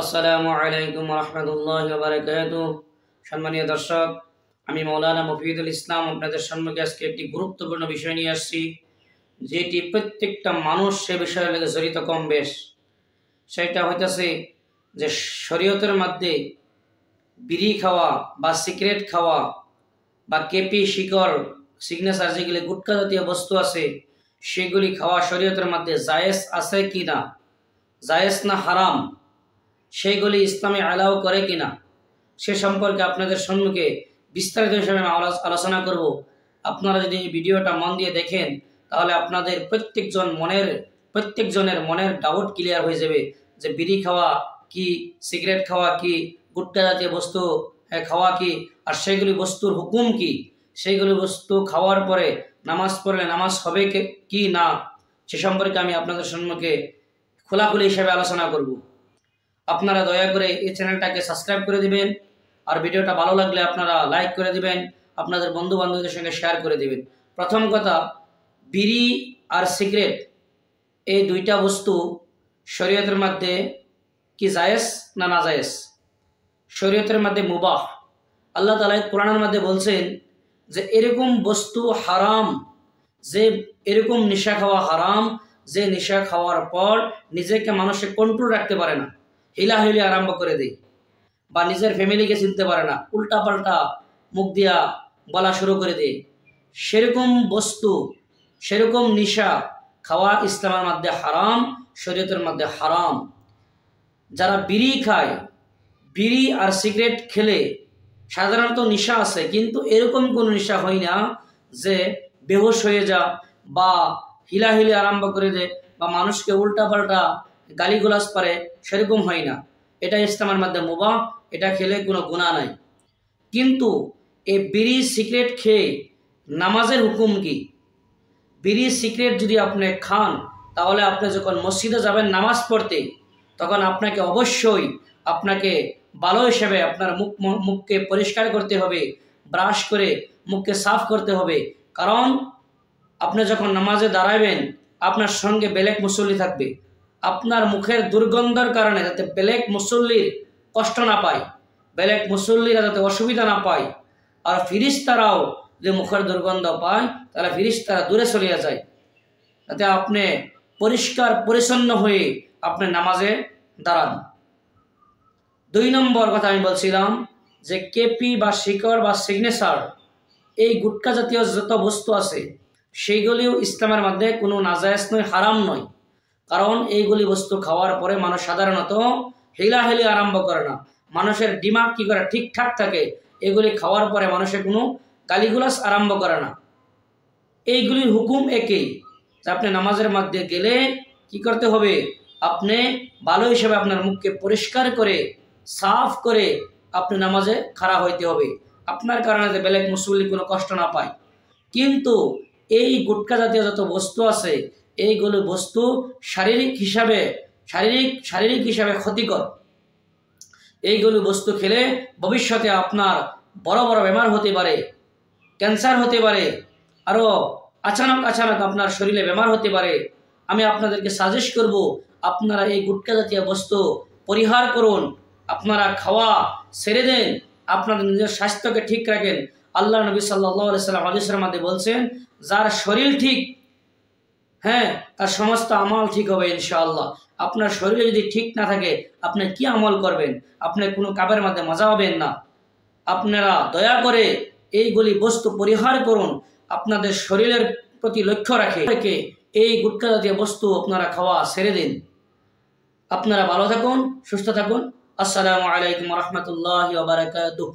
আসসালামু আলাইকুম রহমতুল্লাহি ওয়া বারাকাতুহু। সম্মানীয় দর্শক, আমি মৌলানা মফিদুল ইসলাম আপনাদের সম্মুখে আজকে একটি গুরুত্বপূর্ণ বিষয় নিয়ে আসছি, যেটি প্রত্যেকটা মানুষ সে বিষয়ের লগে জড়িত কম বেশ। সেটা হইতেছে যে শরীয়তের মধ্যে বিড়ি খাওয়া বা সিগারেট খাওয়া বা কেপি শিকড় সিগনেচার যেগুলি গুটকা জাতীয় বস্তু আছে সেগুলি খাওয়া শরীয়তের মধ্যে জায়েজ আছে কি না, জায়েজ না হারাম, সেইগুলি ইসলামে অ্যালাউ করে কিনা সে সম্পর্কে আপনাদের সম্মুখে বিস্তারিত হিসেবে আলোচনা করব। আপনারা যদি এই ভিডিওটা মন দিয়ে দেখেন তাহলে আপনাদের প্রত্যেকজনের মনের ডাউট ক্লিয়ার হয়ে যাবে যে বিড়ি খাওয়া কি, সিগারেট খাওয়া কি, গুটকা জাতীয় বস্তু খাওয়া কি, আর সেইগুলি বস্তুর হুকুম কি, সেইগুলি বস্তু খাওয়ার পরে নামাজ পড়লে নামাজ হবে কি না, সে সম্পর্কে আমি আপনাদের সম্মুখে খোলাখুলি হিসেবে আলোচনা করব। আপনারা দয়া করে এই চ্যানেলটাকে সাবস্ক্রাইব করে দিবেন, আর ভিডিওটা ভালো লাগলে আপনারা লাইক করে দিবেন, আপনাদের বন্ধু বান্ধবদের সঙ্গে শেয়ার করে দিবেন। প্রথম কথা, বিড়ি আর সিগারেট এই দুইটা বস্তু শরীয়তের মধ্যে কি জায়েজ না না জায়েজ? শরীয়তের মধ্যে মুবাহ। আল্লাহ তাআলা কোরআনের মধ্যে বলছেন যে এরকম বস্তু হারাম, যে এরকম নেশা খাওয়া হারাম, যে নেশা খাওয়ার পর নিজেকে মানুষে কন্ট্রোল রাখতে পারে না, হিলাহিলি আরম্ভ করে দেয়, বা নিজের ফ্যামিলিকে চিনতে পারে না, উল্টাপাল্টা মুখ দিয়া বলা শুরু করে দেয়, সেরকম বস্তু, সেরকম নেশা খাওয়া ইসলামের মধ্যে হারাম, শরীয়তের মধ্যে হারাম। যারা বিড়ি খায়, বিড়ি আর সিগারেট খেলে সাধারণত নেশা আছে, কিন্তু এরকম কোনো নেশা হয় না যে বেহুশ হয়ে যা বা হিলাহিলি আরম্ভ করে দে বা মানুষকে উল্টাপাল্টা গালিগুলাজ পারে, সেরকম হয় না। এটা ইসলামের মধ্যে মুবাহ, এটা খেলে কোনো গুনাহ নাই। কিন্তু এই বিড়ি সিগারেট খেয়ে নামাজের হুকুম কি? বিড়ি সিগারেট যদি আপনি খান তাহলে আপনি যখন মসজিদে যাবেন নামাজ পড়তে, তখন আপনাকে অবশ্যই আপনাকে ভালো হিসেবে আপনার মুখকে পরিষ্কার করতে হবে, ব্রাশ করে মুখকে সাফ করতে হবে। কারণ আপনি যখন নামাজে দাঁড়াবেন আপনার সঙ্গে বেলেগ মুসল্লি থাকবে, আপনার মুখের দুর্গন্ধের কারণে যাতে বেলেগ মুসল্লির কষ্ট না পায়, বেলেগ মুসল্লিরা যাতে অসুবিধা না পায়, আর ফিরিস্তারাও যদি মুখের দুর্গন্ধ পায় তাহলে ফিরিস্তারা দূরে চলিয়া যায়, যাতে আপনি পরিষ্কার পরিচ্ছন্ন হয়ে আপনি নামাজে দাঁড়ান। 2 নম্বর কথা আমি বলছিলাম যে কেপি বা শিকড় বা সিগনেচার এই গুটকা জাতীয় যত বস্তু আছে সেইগুলিও ইসলামের মধ্যে কোনো নাজায়েজ নয়, হারাম নয়। কারণ এইগুলি বস্তু খাওয়ার পরে মানুষ সাধারণত হিলাহিলি আরম্ভ করে না, মানুষের দিমাগ কী করে ঠিকঠাক থাকে, এগুলি খাওয়ার পরে মানুষের কোনো গালিগুলাস আরম্ভ করে না। এইগুলির হুকুম একই, যে আপনি নামাজের মধ্যে গেলে কি করতে হবে, আপনি ভালো হিসেবে আপনার মুখকে পরিষ্কার করে সাফ করে আপনি নামাজে খাড়া হইতে হবে, আপনার কারণে যে বেলেগ মুসল্লি কোনো কষ্ট না পায়। কিন্তু এই গুটকা জাতীয় যত বস্তু আছে এইগুলো বস্তু শারীরিক হিসাবে ক্ষতিকর। এইগুলো বস্তু খেলে ভবিষ্যতে আপনার বড় বড় বেমার হতে পারে, ক্যান্সার হতে পারে, আরও আচানক আপনার শরীরে বেমার হতে পারে। আমি আপনাদেরকে সাজেস্ট করব আপনারা এই গুটকা জাতীয় বস্তু পরিহার করুন, আপনারা খাওয়া ছেড়ে দেন, আপনাদের নিজের স্বাস্থ্যকে ঠিক রাখেন। আল্লাহ নবী সাল্লাল্লাহু আলাইহি ওয়াসাল্লাম হাদিসের মধ্যে বলছেন, যার শরীর ঠিক, তার সমস্ত আমল ঠিক হবে ইনশাআল্লাহ। আপনার শরীরে যদি ঠিক না থাকে আপনি কি আমল করবেন? আপনি কোনো কাজের মধ্যে মজা হবেন না। আপনারা দয়া করে এইগুলি বস্তু পরিহার করুন, আপনাদের শরীরের প্রতি লক্ষ্য রেখে এই গুটকা জাতীয় বস্তু আপনারা খাওয়া ছেড়ে দিন। আপনারা ভালো থাকুন, সুস্থ থাকুন। আসসালামু আলাইকুম রহমতুল্লাহি ওয়া বারাকাতুহু।